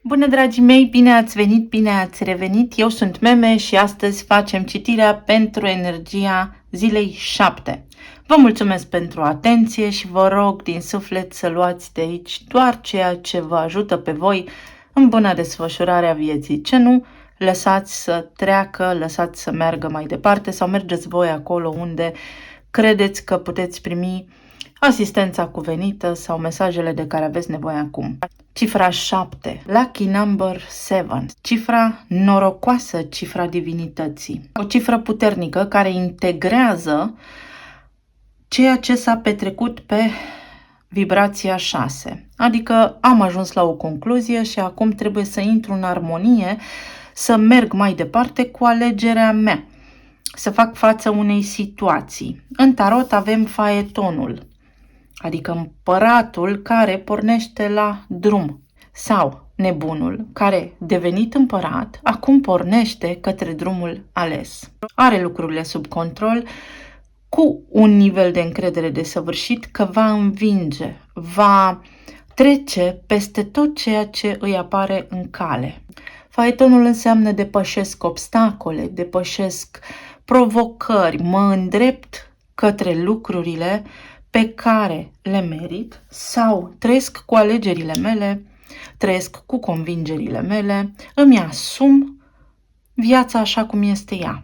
Bună, dragii mei! Bine ați venit, bine ați revenit! Eu sunt Meme și astăzi facem citirea pentru energia zilei 7. Vă mulțumesc pentru atenție și vă rog din suflet să luați de aici doar ceea ce vă ajută pe voi în bună desfășurare a vieții. Ce nu, lăsați să treacă, lăsați să meargă mai departe sau mergeți voi acolo unde credeți că puteți primi asistența cuvenită sau mesajele de care aveți nevoie acum. Cifra 7, Lucky Number 7, cifra norocoasă, cifra divinității. O cifră puternică care integrează ceea ce s-a petrecut pe vibrația 6. Adică am ajuns la o concluzie și acum trebuie să intru în armonie, să merg mai departe cu alegerea mea, să fac față unei situații. În tarot avem faetonul, adică împăratul care pornește la drum, sau nebunul care, devenit împărat, acum pornește către drumul ales. Are lucrurile sub control, cu un nivel de încredere desăvârșit că va învinge, va trece peste tot ceea ce îi apare în cale. Faetonul înseamnă depășesc obstacole, depășesc provocări, mă îndrept către lucrurile pe care le merit sau trăiesc cu alegerile mele, trăiesc cu convingerile mele, îmi asum viața așa cum este ea.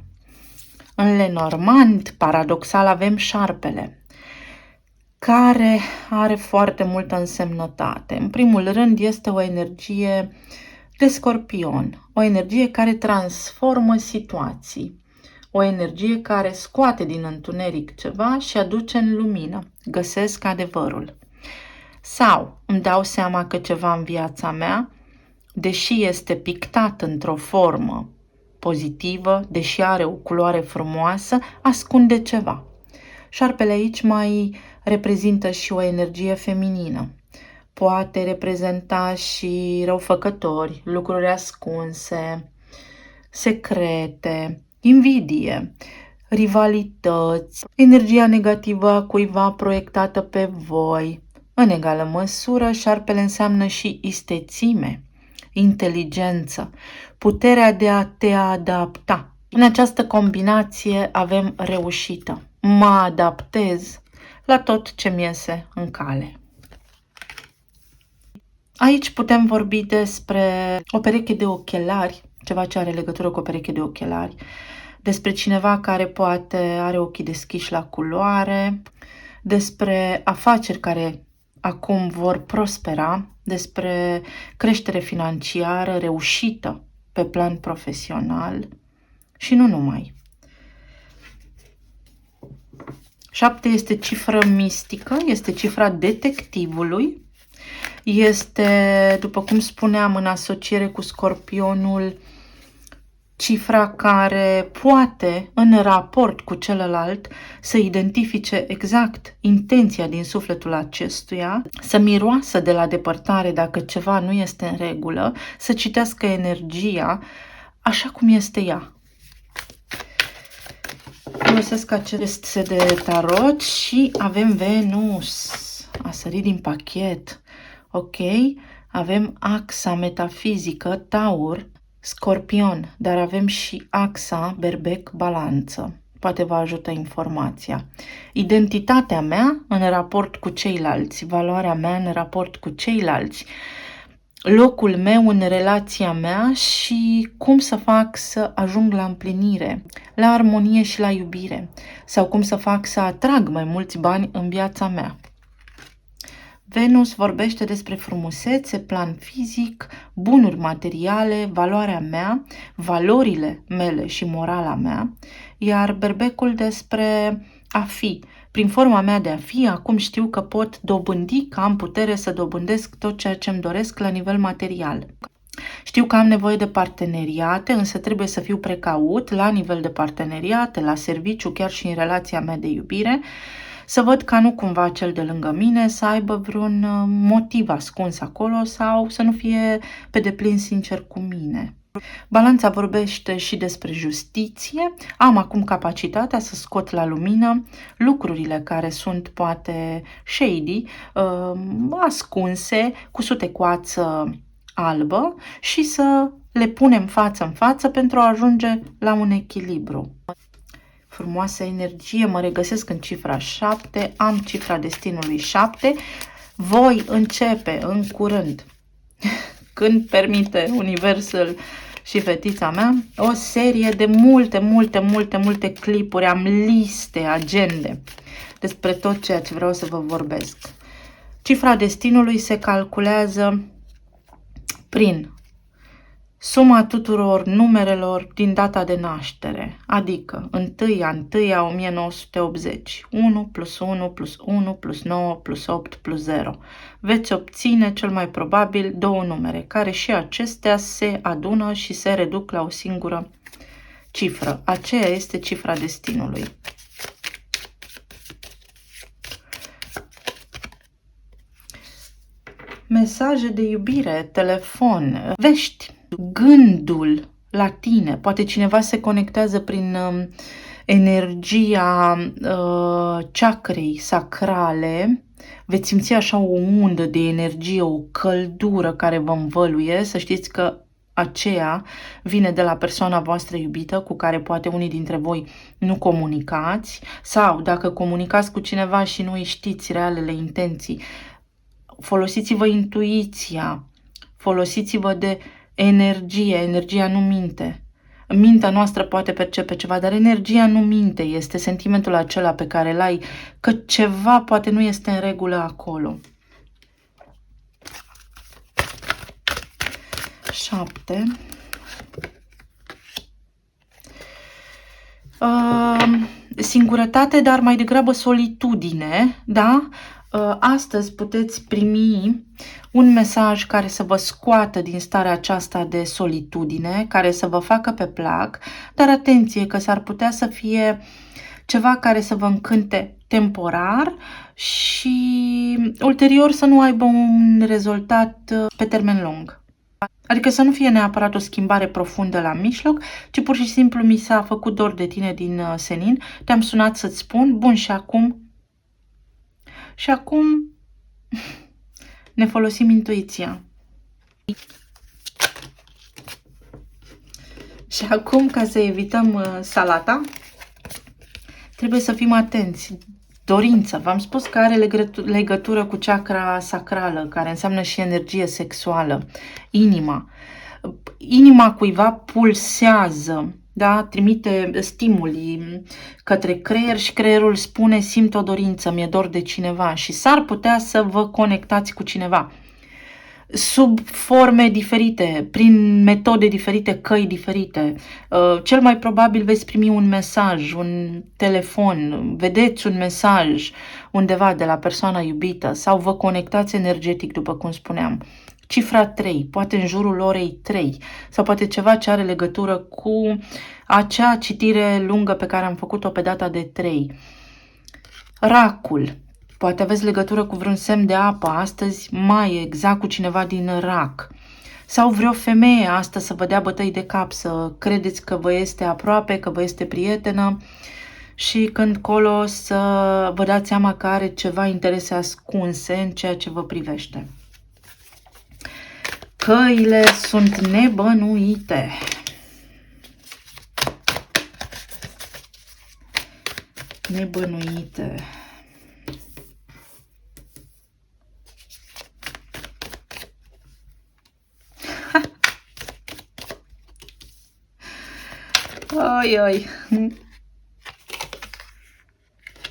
În Lenormand, paradoxal, avem șarpele, care are foarte multă însemnătate. În primul rând este o energie de scorpion, o energie care transformă situații, o energie care scoate din întuneric ceva și aduce în lumină. Găsesc adevărul. Sau îmi dau seama că ceva în viața mea, deși este pictat într-o formă pozitivă, deși are o culoare frumoasă, ascunde ceva. Șarpele aici mai reprezintă și o energie feminină. Poate reprezenta și răufăcători, lucruri ascunse, secrete, invidie, rivalități, energia negativă a cuiva proiectată pe voi. În egală măsură, șarpele înseamnă și istețime, inteligență, puterea de a te adapta. În această combinație avem reușită. Mă adaptez la tot ce mi iese în cale. Aici putem vorbi despre o pereche de ochelari, ceva ce are legătură cu o pereche de ochelari, despre cineva care poate are ochii deschiși la culoare, despre afaceri care acum vor prospera, despre creștere financiară reușită pe plan profesional și nu numai. 7 este cifră mistică, este cifra detectivului, este, după cum spuneam, în asociere cu Scorpionul, cifra care poate, în raport cu celălalt, să identifice exact intenția din sufletul acestuia, să miroasă de la depărtare dacă ceva nu este în regulă, să citească energia așa cum este ea. Folosesc acest set de tarot și avem Venus. A sărit din pachet. Ok, avem axa metafizică, Taur, Scorpion, dar avem și axa Berbec, Balanță. Poate vă ajută informația. Identitatea mea în raport cu ceilalți, valoarea mea în raport cu ceilalți, locul meu în relația mea și cum să fac să ajung la împlinire, la armonie și la iubire, sau cum să fac să atrag mai mulți bani în viața mea. Venus vorbește despre frumusețe, plan fizic, bunuri materiale, valoarea mea, valorile mele și morala mea, iar berbecul despre a fi. Prin forma mea de a fi, acum știu că pot dobândi, că am putere să dobândesc tot ceea ce îmi doresc la nivel material. Știu că am nevoie de parteneriate, însă trebuie să fiu precaut la nivel de parteneriate, la serviciu, chiar și în relația mea de iubire, să văd ca nu cumva cel de lângă mine să aibă vreun motiv ascuns acolo sau să nu fie pe deplin sincer cu mine. Balanța vorbește și despre justiție. Am acum capacitatea să scot la lumină lucrurile care sunt poate shady, ascunse, cu sutecoață albă și să le punem față în față pentru a ajunge la un echilibru. Frumoasă energie, mă regăsesc în cifra 7, am cifra destinului 7, voi începe în curând, când permite Universul și fetița mea, o serie de multe clipuri, am liste, agende despre tot ceea ce vreau să vă vorbesc. Cifra destinului se calculează prin suma tuturor numerelor din data de naștere, adică 1/1/1980, 1 plus 1 plus 1 plus 9 plus 8 plus 0. Veți obține cel mai probabil două numere, care și acestea se adună și se reduc la o singură cifră. Aceea este cifra destinului. Mesaje de iubire, telefon, vești, gândul la tine. Poate cineva se conectează prin energia chakrei sacrale. Veți simți așa o undă de energie, o căldură care vă învăluie. Să știți că aceea vine de la persoana voastră iubită, cu care poate unii dintre voi nu comunicați, sau dacă comunicați cu cineva și nu îi știți realele intenții, folosiți-vă intuiția, folosiți-vă de energie. Energia nu minte. Mintea noastră poate percepe ceva, dar energia nu minte. Este sentimentul acela pe care îl ai, că ceva poate nu este în regulă acolo. 7. Singurătate, dar mai degrabă solitudine, da? Astăzi puteți primi un mesaj care să vă scoată din starea aceasta de solitudine, care să vă facă pe plac, dar atenție că s-ar putea să fie ceva care să vă încânte temporar și ulterior să nu aibă un rezultat pe termen lung. Adică să nu fie neapărat o schimbare profundă la mijloc, ci pur și simplu mi s-a făcut dor de tine din senin, te-am sunat să-ți spun, bun, și acum? Și acum ne folosim intuiția. Și acum, ca să evităm salata, trebuie să fim atenți. Dorința, v-am spus că are legătură cu chakra sacrală, care înseamnă și energie sexuală. Inima. Inima cuiva pulsează, da? Trimite stimuli către creier și creierul spune simt o dorință, mi-e dor de cineva și s-ar putea să vă conectați cu cineva sub forme diferite, prin metode diferite, căi diferite. Cel mai probabil veți primi un mesaj, un telefon, vedeți un mesaj undeva de la persoana iubită sau vă conectați energetic, după cum spuneam. Cifra 3, poate în jurul orei 3 sau poate ceva ce are legătură cu acea citire lungă pe care am făcut-o pe data de 3. Racul. Poate aveți legătură cu vreun semn de apă astăzi, mai exact cu cineva din rac. Sau vreo femeie astăzi să vă dea bătăi de cap, să credeți că vă este aproape, că vă este prietenă și când colo să vă dați seama că are ceva interese ascunse în ceea ce vă privește. Căile sunt nebănuite. Nebănuite. Oi, oi.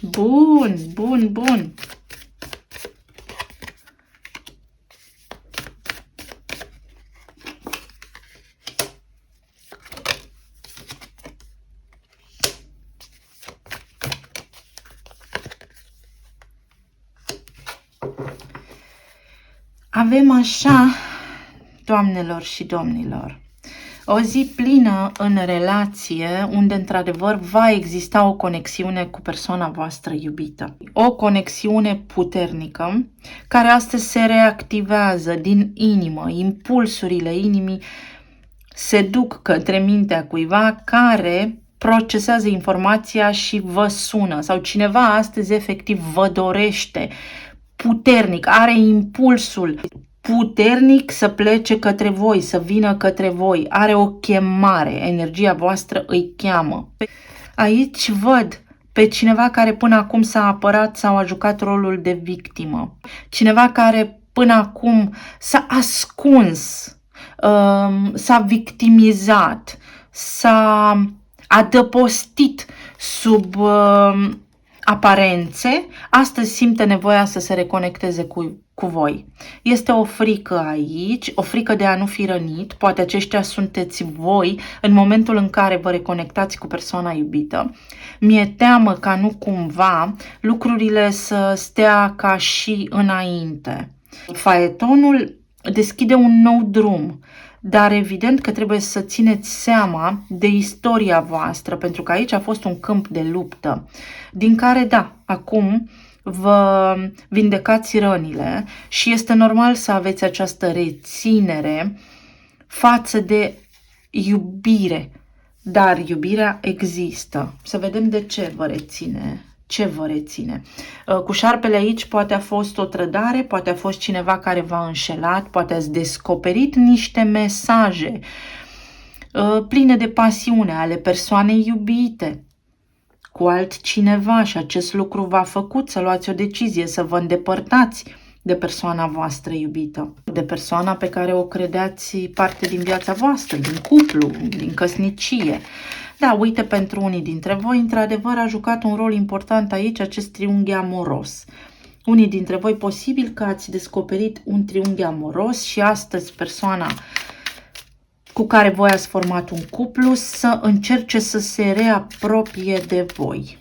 Bun, bun, bun. Avem așa, doamnelor și domnilor, o zi plină în relație unde într-adevăr va exista o conexiune cu persoana voastră iubită. O conexiune puternică care astăzi se reactivează din inimă. Impulsurile inimii se duc către mintea cuiva care procesează informația și vă sună sau cineva astăzi efectiv vă dorește puternic, are impulsul puternic să plece către voi, să vină către voi. Are o chemare, energia voastră îi cheamă. Aici văd pe cineva care până acum s-a apărat sau a jucat rolul de victimă. Cineva care până acum s-a ascuns, s-a victimizat, s-a adăpostit sub aparențe, astăzi simte nevoia să se reconecteze cu voi. Este o frică aici, o frică de a nu fi rănit, poate aceștia sunteți voi în momentul în care vă reconectați cu persoana iubită. Mi-e teamă ca nu cumva lucrurile să stea ca și înainte. Faetonul deschide un nou drum, dar evident că trebuie să țineți seama de istoria voastră, pentru că aici a fost un câmp de luptă, din care, da, acum vă vindecați rănile și este normal să aveți această reținere față de iubire, dar iubirea există. Să vedem de ce vă reține. Ce vă reține? Cu șarpele aici poate a fost o trădare, poate a fost cineva care v-a înșelat, poate ați descoperit niște mesaje pline de pasiune ale persoanei iubite cu altcineva și acest lucru v-a făcut să luați o decizie, să vă îndepărtați de persoana voastră iubită, de persoana pe care o credeați parte din viața voastră, din cuplu, din căsnicie. Da, uite, pentru unii dintre voi, într-adevăr, a jucat un rol important aici acest triunghi amoros. Unii dintre voi, posibil că ați descoperit un triunghi amoros și astăzi persoana cu care voi ați format un cuplu să încerce să se reapropie de voi.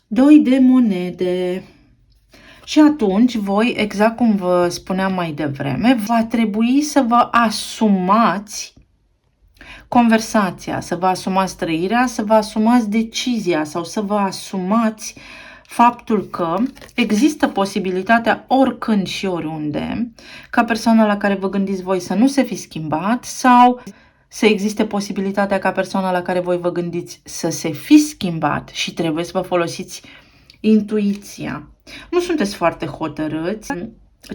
2 de monede. Și atunci voi, exact cum vă spuneam mai devreme, va trebui să vă asumați conversația, să vă asumați trăirea, să vă asumați decizia sau să vă asumați faptul că există posibilitatea oricând și oriunde ca persoana la care vă gândiți voi să nu se fi schimbat sau să existe posibilitatea ca persoana la care voi vă gândiți să se fi schimbat și trebuie să vă folosiți intuiția. Nu sunteți foarte hotărâți.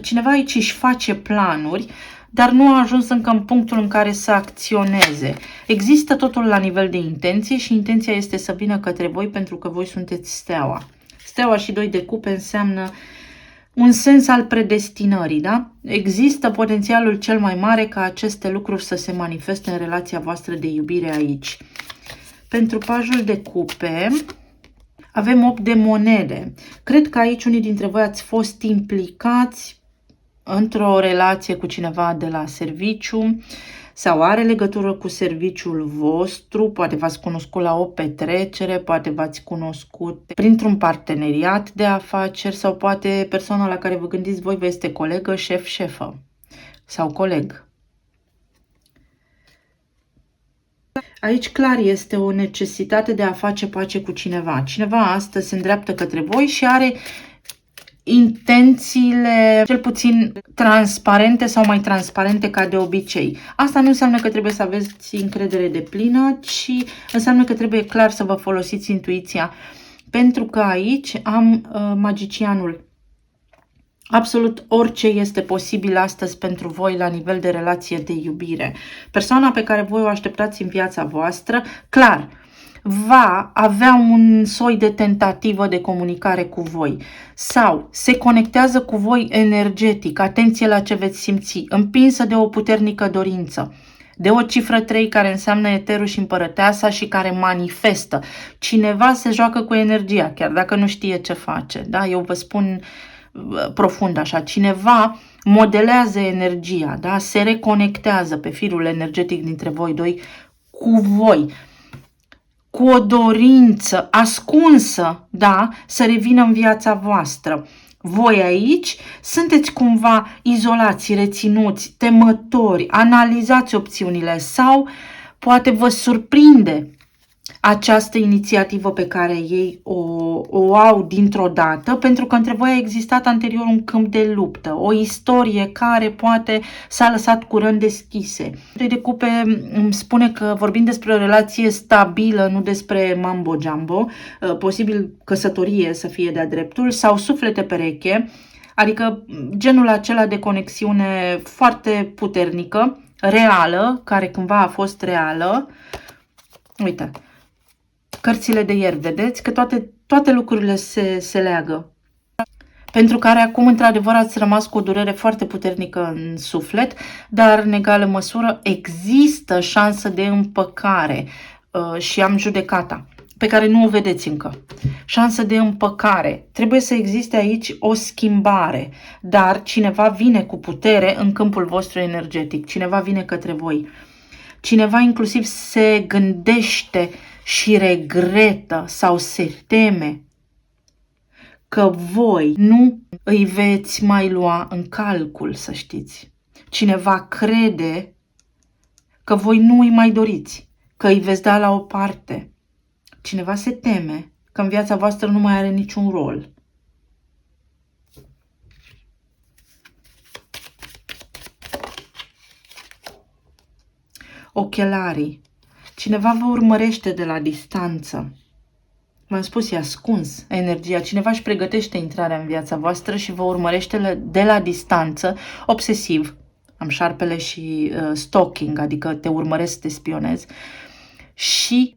Cineva aici își face planuri, dar nu a ajuns încă în punctul în care să acționeze. Există totul la nivel de intenție și intenția este să vină către voi pentru că voi sunteți steaua. Steaua și 2 de cupe înseamnă un sens al predestinării, da? Există potențialul cel mai mare ca aceste lucruri să se manifeste în relația voastră de iubire aici. Pentru pajul de cupe avem 8 de monede. Cred că aici unii dintre voi ați fost implicați într-o relație cu cineva de la serviciu sau are legătură cu serviciul vostru, poate v-ați cunoscut la o petrecere, poate v-ați cunoscut printr-un parteneriat de afaceri sau poate persoana la care vă gândiți voi vă este colegă, șef, șefă sau coleg. Aici clar este o necesitate de a face pace cu cineva. Cineva astăzi se îndreaptă către voi și are intențiile cel puțin transparente sau mai transparente ca de obicei. Asta nu înseamnă că trebuie să aveți încredere deplină, ci înseamnă că trebuie clar să vă folosiți intuiția. Pentru că aici am magicianul. Absolut orice este posibil astăzi pentru voi la nivel de relație de iubire. Persoana pe care voi o așteptați în viața voastră, clar, va avea un soi de tentativă de comunicare cu voi sau se conectează cu voi energetic, atenție la ce veți simți, împinsă de o puternică dorință, de o cifră 3 care înseamnă eterul și împărăteasa și care manifestă. Cineva se joacă cu energia, chiar dacă nu știe ce face. Da? Eu vă spun profund așa, cineva modelează energia, da? Se reconectează pe firul energetic dintre voi doi cu voi, cu o dorință ascunsă, da, să revină în viața voastră. Voi aici sunteți cumva izolați, reținuți, temători, analizați opțiunile sau poate vă surprinde această inițiativă pe care ei o au dintr-o dată, pentru că între voi a existat anterior un câmp de luptă, o istorie care poate s-a lăsat cu răni deschise. Doi de cupe îmi spune că vorbim despre o relație stabilă, nu despre mambo-jumbo, posibil căsătorie să fie de-a dreptul, sau suflete pereche. Adică genul acela de conexiune foarte puternică, reală, care cândva a fost reală. Uite, cărțile de ieri, vedeți că toate lucrurile se leagă. Pentru care acum, într-adevăr, ați rămas cu o durere foarte puternică în suflet, dar, în egală măsură, există șansă de împăcare și am judecata, pe care nu o vedeți încă. Șansă de împăcare. Trebuie să existe aici o schimbare, dar cineva vine cu putere în câmpul vostru energetic, cineva vine către voi. Cineva inclusiv se gândește și regretă sau se teme că voi nu îi veți mai lua în calcul, să știți. Cineva crede că voi nu îi mai doriți, că îi veți da la o parte. Cineva se teme că în viața voastră nu mai are niciun rol. Ochelarii. Cineva vă urmărește de la distanță. V-am spus, e ascuns energia. Cineva își pregătește intrarea în viața voastră și vă urmărește de la distanță, obsesiv. Am șarpele și stalking, adică te urmăresc, te spionez. Și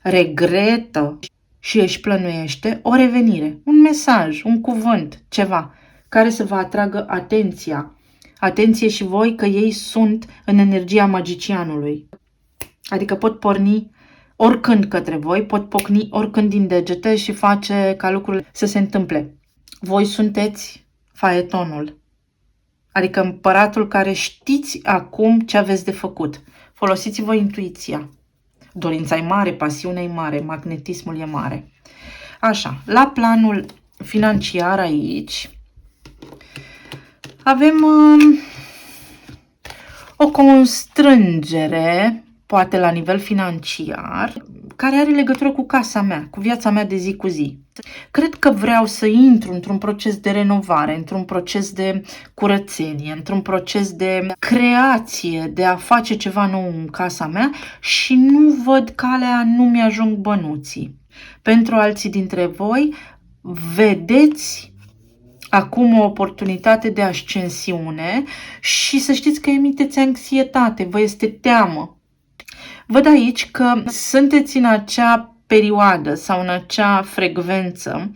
regretă și își plănuiește o revenire, un mesaj, un cuvânt, ceva care să vă atragă atenția. Atenție și voi că ei sunt în energia magicianului. Adică pot porni oricând către voi, pot pocni oricând din degete și face ca lucrurile să se întâmple. Voi sunteți faetonul, adică împăratul care știți acum ce aveți de făcut. Folosiți-vă intuiția. Dorința e mare, pasiunea e mare, magnetismul e mare. Așa, la planul financiar aici avem o constrângere, poate la nivel financiar, care are legătură cu casa mea, cu viața mea de zi cu zi. Cred că vreau să intru într-un proces de renovare, într-un proces de curățenie, într-un proces de creație, de a face ceva nou în casa mea și nu văd calea, nu mi-ajung bănuții. Pentru alții dintre voi, vedeți acum o oportunitate de ascensiune și să știți că emiteți anxietate, vă este teamă. Văd aici că sunteți în acea perioadă sau în acea frecvență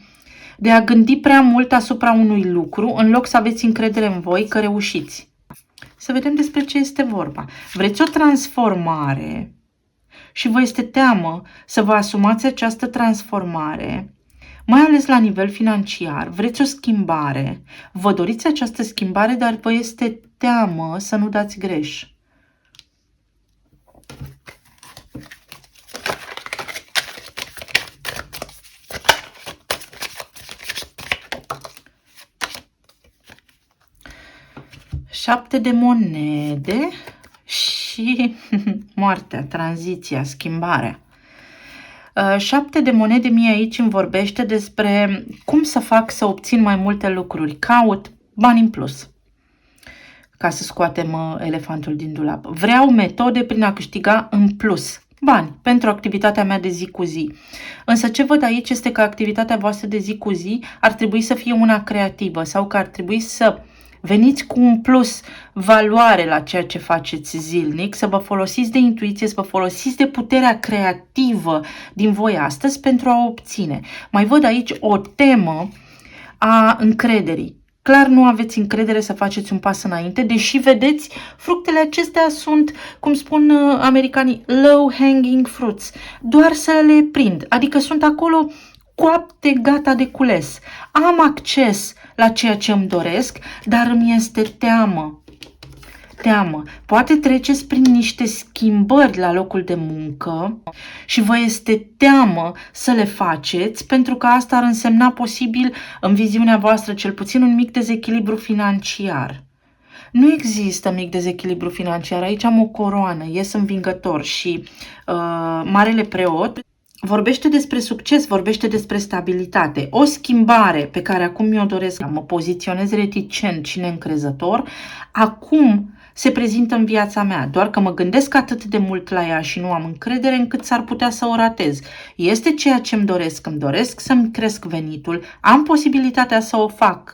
de a gândi prea mult asupra unui lucru în loc să aveți încredere în voi că reușiți. Să vedem despre ce este vorba. Vreți o transformare și vă este teamă să vă asumați această transformare, mai ales la nivel financiar. Vreți o schimbare, vă doriți această schimbare, dar vă este teamă să nu dați greș. Șapte de monede și moartea, tranziția, schimbarea. Șapte de monede mie aici îmi vorbește despre cum să fac să obțin mai multe lucruri. Caut bani în plus, ca să scoatem elefantul din dulap. Vreau metode prin a câștiga în plus bani pentru activitatea mea de zi cu zi. Însă ce văd aici este că activitatea voastră de zi cu zi ar trebui să fie una creativă sau că ar trebui să veniți cu un plus valoare la ceea ce faceți zilnic, să vă folosiți de intuiție, să vă folosiți de puterea creativă din voi astăzi pentru a obține. Mai văd aici o temă a încrederii. Clar nu aveți încredere să faceți un pas înainte, deși vedeți, fructele acestea sunt, cum spun americanii, low hanging fruits, doar să le prind, adică sunt acolo coapte, gata de cules. Am acces la ceea ce îmi doresc, dar îmi este teamă. Teamă. Poate treceți prin niște schimbări la locul de muncă și vă este teamă să le faceți, pentru că asta ar însemna posibil, în viziunea voastră, cel puțin un mic dezechilibru financiar. Nu există mic dezechilibru financiar. Aici am o coroană, ies învingător și marele preot vorbește despre succes, vorbește despre stabilitate. O schimbare pe care acum mi-o doresc, mă poziționez reticent și neîncrezător, acum se prezintă în viața mea, doar că mă gândesc atât de mult la ea și nu am încredere încât s-ar putea să o ratez. Este ceea ce îmi doresc să-mi cresc venitul, am posibilitatea să o fac,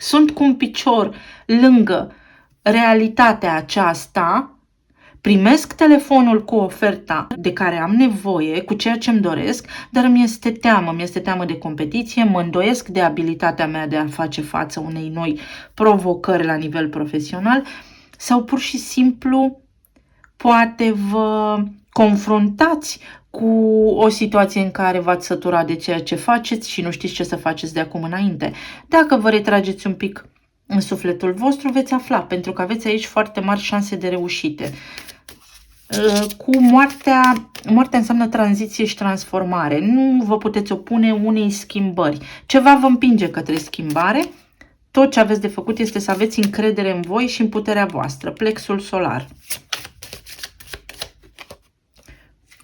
sunt cu un picior lângă realitatea aceasta, primesc telefonul cu oferta de care am nevoie, cu ceea ce îmi doresc, dar mi este teamă de competiție, mă îndoiesc de abilitatea mea de a face față unei noi provocări la nivel profesional sau pur și simplu poate vă confruntați cu o situație în care v-ați săturat de ceea ce faceți și nu știți ce să faceți de acum înainte. Dacă vă retrageți un pic în sufletul vostru, veți afla, pentru că aveți aici foarte mari șanse de reușite. Cu moartea înseamnă tranziție și transformare. Nu vă puteți opune unei schimbări. Ceva vă împinge către schimbare. Tot ce aveți de făcut este să aveți încredere în voi și în puterea voastră. Plexul solar.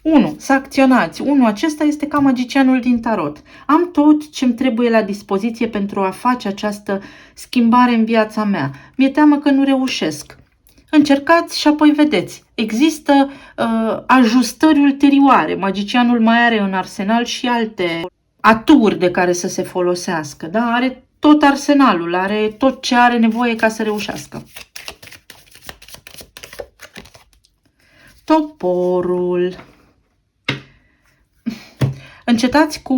1. Să acționați. 1. Acesta este ca magicianul din tarot. Am tot ce-mi trebuie la dispoziție pentru a face această schimbare în viața mea. Mi-e teamă că nu reușesc. Încercați și apoi vedeți. Există ajustări ulterioare. Magicianul mai are în arsenal și alte aturi de care să se folosească. Da? Are tot arsenalul, are tot ce are nevoie ca să reușească. Toporul. Încetați cu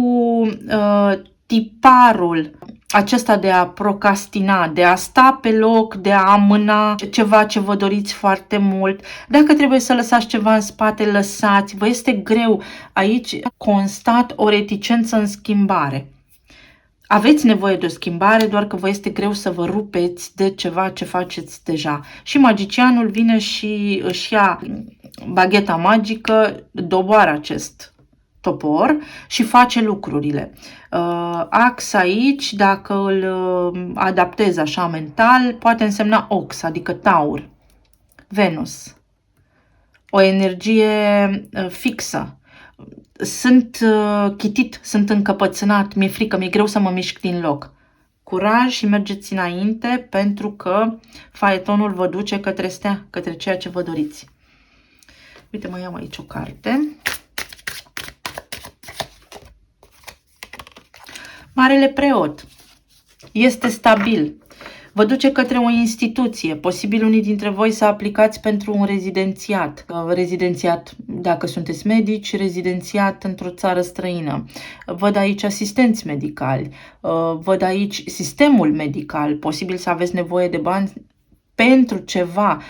tiparul acesta de a procrastina, de a sta pe loc, de a amâna ceva ce vă doriți foarte mult. Dacă trebuie să lăsați ceva în spate, lăsați. Vă este greu. Aici constat o reticență în schimbare. Aveți nevoie de o schimbare, doar că vă este greu să vă rupeți de ceva ce faceți deja. Și magicianul vine și își ia bagheta magică, doboară acest topor și face lucrurile. Ax aici, dacă îl adaptez așa mental, poate însemna ox, adică taur. Venus. O energie fixă. Sunt chitit, sunt încăpățânat, mi-e frică, mi-e greu să mă mișc din loc. Curaj și mergeți înainte, pentru că faetonul vă duce către stea, către ceea ce vă doriți. Uite, mai iau aici o carte. Marele preot este stabil. Vă duce către o instituție. Posibil unii dintre voi să aplicați pentru un rezidențiat. Rezidențiat dacă sunteți medici, rezidențiat într-o țară străină. Văd aici asistenți medicali. Văd aici sistemul medical. Posibil să aveți nevoie de bani pentru ceva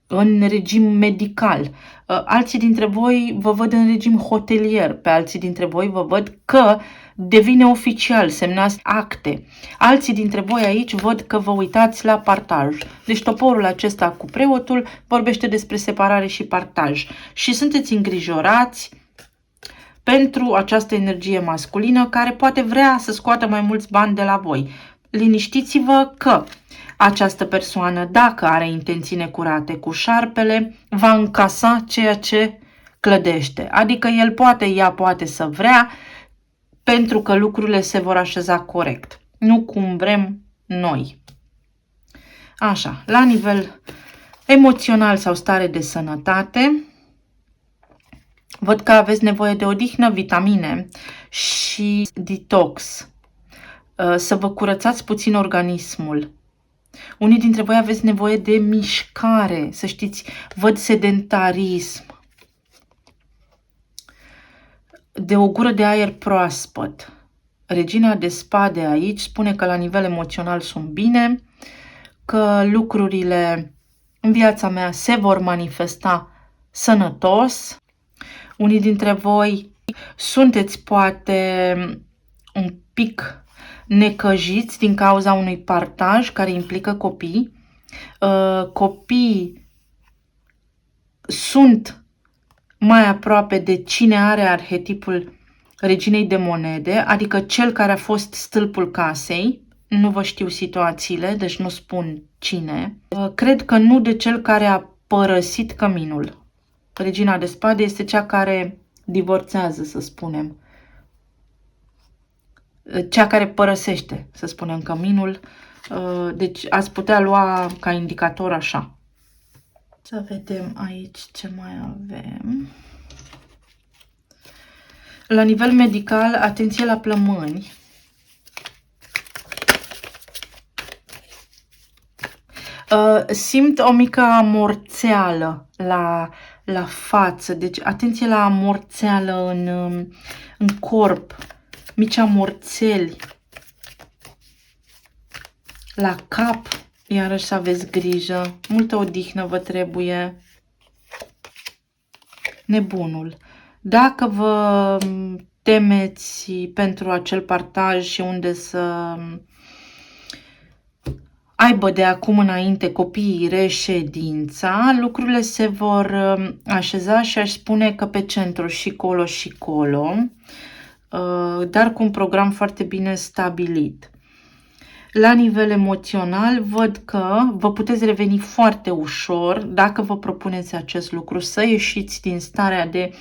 în regim medical. Alții dintre voi vă văd în regim hotelier. Pe alții dintre voi vă văd că devine oficial, semnați acte. Alții dintre voi aici văd că vă uitați la partaj. Deci toporul acesta cu preotul vorbește despre separare și partaj. Și sunteți îngrijorați pentru această energie masculină care poate vrea să scoată mai mulți bani de la voi. Liniștiți-vă că această persoană, dacă are intenții necurate cu șarpele, va încasa ceea ce clădește. Adică el poate, ea poate să vrea, pentru că lucrurile se vor așeza corect. Nu cum vrem noi. Așa, la nivel emoțional sau stare de sănătate, văd că aveți nevoie de odihnă, vitamine și detox. Să vă curățați puțin organismul. Unii dintre voi aveți nevoie de mișcare, să știți, văd sedentarism, de o gură de aer proaspăt. Regina de spade aici spune că la nivel emoțional sunt bine, că lucrurile în viața mea se vor manifesta sănătos. Unii dintre voi sunteți poate un pic necăjiți din cauza unui partaj care implică copii. Copiii sunt mai aproape de cine are arhetipul reginei de monede, adică cel care a fost stâlpul casei. Nu vă știu situațiile, deci nu spun cine. Cred că nu de cel care a părăsit căminul. Regina de spade este cea care divorțează, să spunem. Cea care părăsește, să spunem, căminul. Deci ați putea lua ca indicator așa. Să vedem aici ce mai avem. La nivel medical, atenție la plămâni. Simt o mică amorțeală la față, deci atenție la amorțeală în corp, mici amorțeli, la cap, iarăși să aveți grijă, multă odihnă vă trebuie. Nebunul. Dacă vă temeți pentru acel partaj și unde să aibă de acum înainte copiii reședința, lucrurile se vor așeza și aș spune că pe centru și colo, dar cu un program foarte bine stabilit. La nivel emoțional, văd că vă puteți reveni foarte ușor dacă vă propuneți acest lucru, să ieșiți din starea de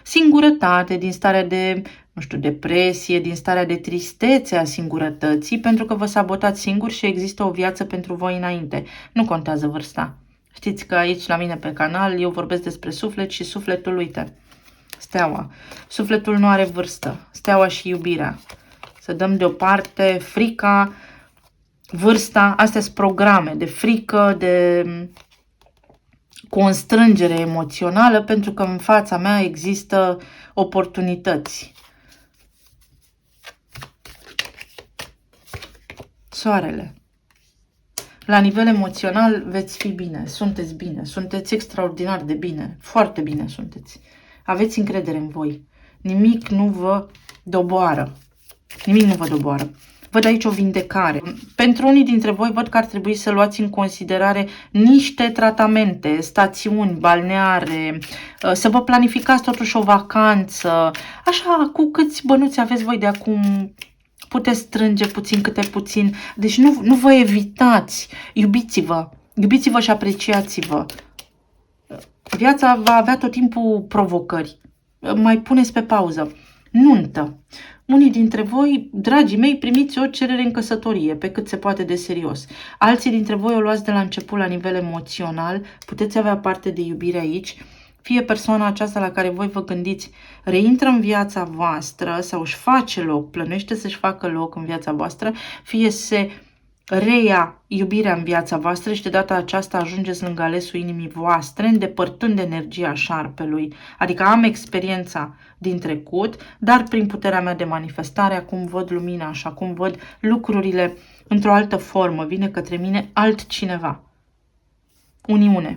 singurătate, din starea de, nu știu, depresie, din starea de tristețe a singurătății, pentru că vă sabotați singuri și există o viață pentru voi înainte. Nu contează vârsta. Știți că aici, la mine pe canal, eu vorbesc despre suflet și sufletul, uite, steaua. Sufletul nu are vârstă. Steaua și iubirea. Să dăm deoparte frica, vârsta, astea sunt programe de frică, de constrângere emoțională, pentru că în fața mea există oportunități. Soarele. La nivel emoțional veți fi bine, sunteți extraordinar de bine, foarte bine sunteți. Aveți încredere în voi. Nimic nu vă doboară. Nimic nu vă doboară. Văd aici o vindecare. Pentru unii dintre voi văd că ar trebui să luați în considerare niște tratamente, stațiuni balneare, să vă planificați totuși o vacanță. Așa, cu câți bănuți aveți voi de acum, puteți strânge puțin câte puțin. Deci nu vă evitați, iubiți-vă, iubiți-vă și apreciați-vă. Viața va avea tot timpul provocări. Mai puneți pe pauză. Nuntă. Unii dintre voi, dragii mei, primiți o cerere în căsătorie, pe cât se poate de serios. Alții dintre voi o luați de la început la nivel emoțional, puteți avea parte de iubire aici. Fie persoana aceasta la care voi vă gândiți reintră în viața voastră sau își face loc, plănește să-și facă loc în viața voastră, fie se reia iubirea în viața voastră și de data aceasta ajungeți lângă alesul inimii voastre, îndepărtând energia șarpelui. Adică am experiența din trecut, dar prin puterea mea de manifestare acum văd lumina și acum văd lucrurile într-o altă formă. Vine către mine altcineva. Uniune.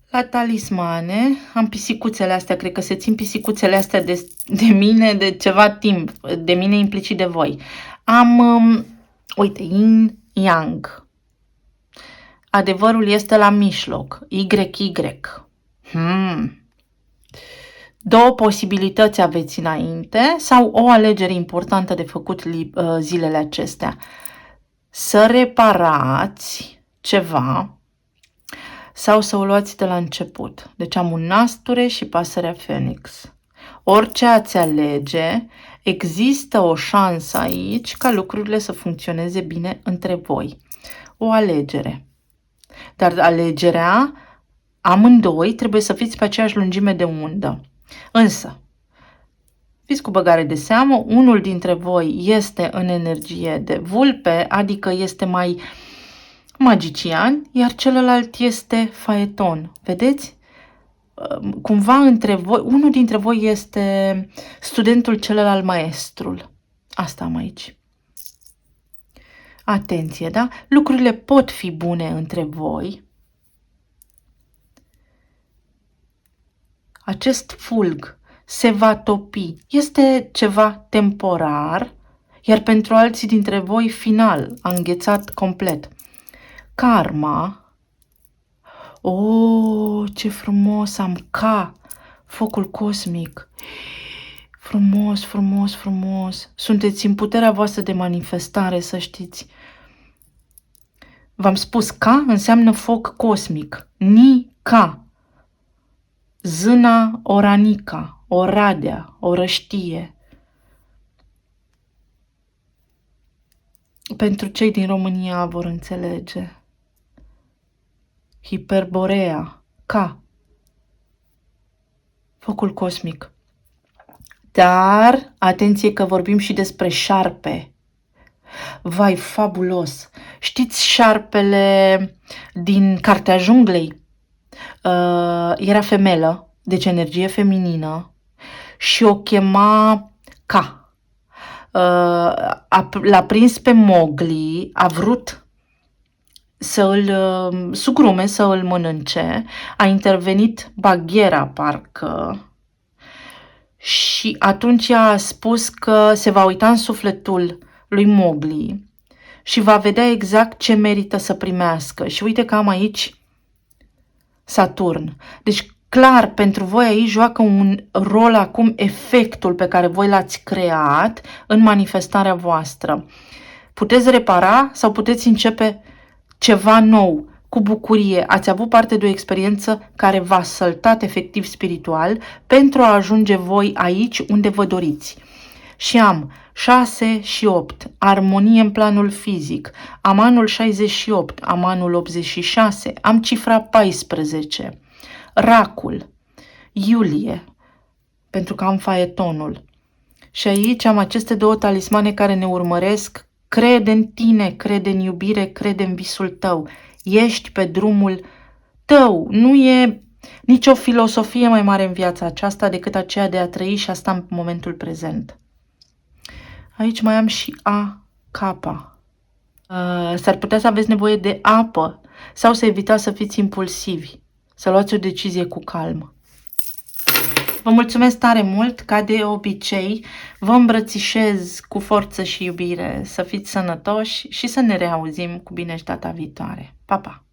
La talismane am pisicuțele astea, cred că se țin pisicuțele astea de mine de ceva timp, de mine implicit de voi. Am, uite, yin, yang. Adevărul este la mijloc, YY. Două posibilități aveți înainte sau o alegere importantă de făcut zilele acestea. Să reparați ceva sau să o luați de la început. Deci am un nasture și pasărea Phoenix. Orice ați alege, există o șansă aici ca lucrurile să funcționeze bine între voi. O alegere. Dar alegerea, amândoi, trebuie să fiți pe aceeași lungime de undă. Însă, fiți cu băgare de seamă, unul dintre voi este în energie de vulpe, adică este mai magician, iar celălalt este faeton. Vedeți? Cumva între voi, unul dintre voi este studentul, celălalt maestrul. Asta am aici. Atenție, da? Lucrurile pot fi bune între voi. Acest fulg se va topi. Este ceva temporar, iar pentru alții dintre voi final, a înghețat complet. Karma. Oh, ce frumos am ca focul cosmic. Frumos, frumos, frumos. Sunteți în puterea voastră de manifestare, să știți. V-am spus, ca înseamnă foc cosmic. Ni-ca. Zâna oranica, oradea, orăștie. Pentru cei din România vor înțelege. Hiperborea, ca. Focul cosmic. Dar, atenție că vorbim și despre șarpe. Vai, fabulos! Știți șarpele din Cartea Junglei? Era femelă, deci energie feminină, și o chema Ka. L-a prins pe Mowgli, a vrut să îl sugrume, să îl mănânce, a intervenit Bagheera, parcă, și atunci a spus că se va uita în sufletul lui Mowgli și va vedea exact ce merită să primească. Și uite că am aici Saturn. Deci, clar, pentru voi aici joacă un rol acum efectul pe care voi l-ați creat în manifestarea voastră. Puteți repara sau puteți începe ceva nou, cu bucurie. Ați avut parte de o experiență care v-a săltat efectiv spiritual pentru a ajunge voi aici unde vă doriți. Și am 6 și 8, armonie în planul fizic, am anul 68, am anul 86, am cifra 14, racul, iulie, pentru că am faetonul. Și aici am aceste două talismane care ne urmăresc. Crede în tine, crede în iubire, crede în visul tău. Ești pe drumul tău. Nu e nicio filosofie mai mare în viața aceasta decât aceea de a trăi și asta în momentul prezent. Aici mai am și A, K. S-ar putea să aveți nevoie de apă sau să evitați să fiți impulsivi, să luați o decizie cu calm. Vă mulțumesc tare mult, ca de obicei, vă îmbrățișez cu forță și iubire, să fiți sănătoși și să ne reauzim cu bine și data viitoare. Pa, pa!